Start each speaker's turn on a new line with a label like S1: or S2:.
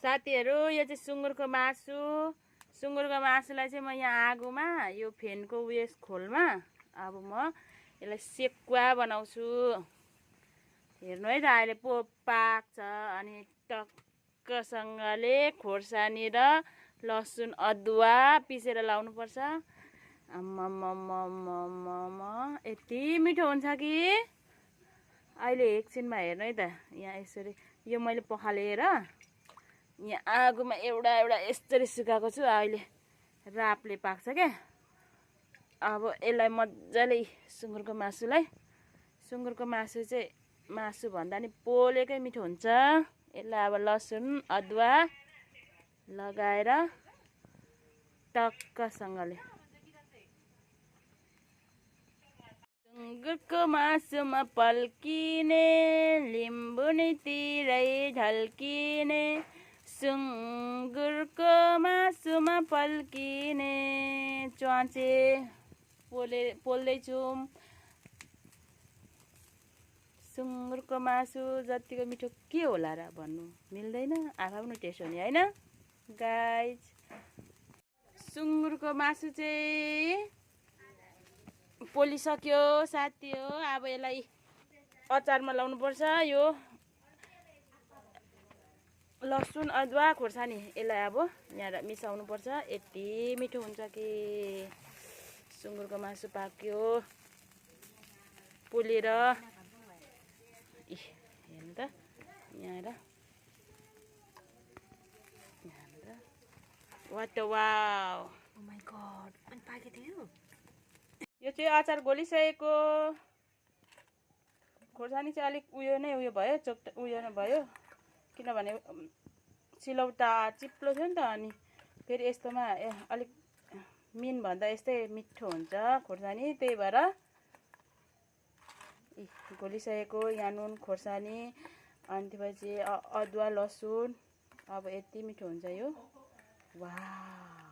S1: साथीहरु यो चाहिँ सुँगुरको मासु सुँगुरको मासुलाई चाहिँ म यहाँ आगोमा यो फेनको उयस खोलमा अब म यसलाई सेकुवा बनाउँछु हेर्नु है त अहिले पो पाक्छ अनि टक्कसँगले खोर्सानी र लसुन अदुवा पिसेर लाउनु पर्छ आम्मामामामामा यति मिठो हुन्छ कि अहिले एकछिनमा हेर्नु है त यहाँ यसरी यो मैले पखालेर यहाँ आगोमा एउटा यसरी सुकाएको छु अहिले रापले पाक्छ क्या अब यसलाई मजाले सुँगुरको मासु चाहिँ मासु भन्दा नि पोलेकै मिठो हुन्छ यसलाई अब लसुन अदुवा लगाएर टक्कसँगले सुँगुरको मासुमा पल्किने लिम्बू नि तिरै ढल्किने सुँगुरको मासुमा पल्किने च्वाचे पोल्दैछु सुँगुरको मासु जतिको मिठो के होला र भन्नु मिल्दैन आफ्नो टेस्ट हो नि हैन गाइज सुँगुरको मासु चाहिँ पोलिसक्यो साथी हो अब यसलाई अचारमा लाउनु पर्छ यो लसुन अदुवा खोर्सानी यसलाई अब यहाँ मिसाउनु पर्छ यति मिठो हुन्छ कि सुँगुरको मासु पाक्यो पोलेर हेर्नु त यहाँ what wow
S2: oh my God अनि पाकिदियो
S1: यो चाहिँ अचार घोलिसकेको खोर्सानी चाहिँ अलिक उयो भयो उयो नै भयो किनभने सिलौटा चिप्लो थियो नि त अनि फेरि यस्तोमा अलिक मिन भन्दा यस्तै मिठो हुन्छ खोर्सानी त्यही भएर घोलिसकेको यहाँ नुन खोर्सानी अनि त्यसपछि अदुवा लसुन अब यति मिठो हुन्छ यो वाह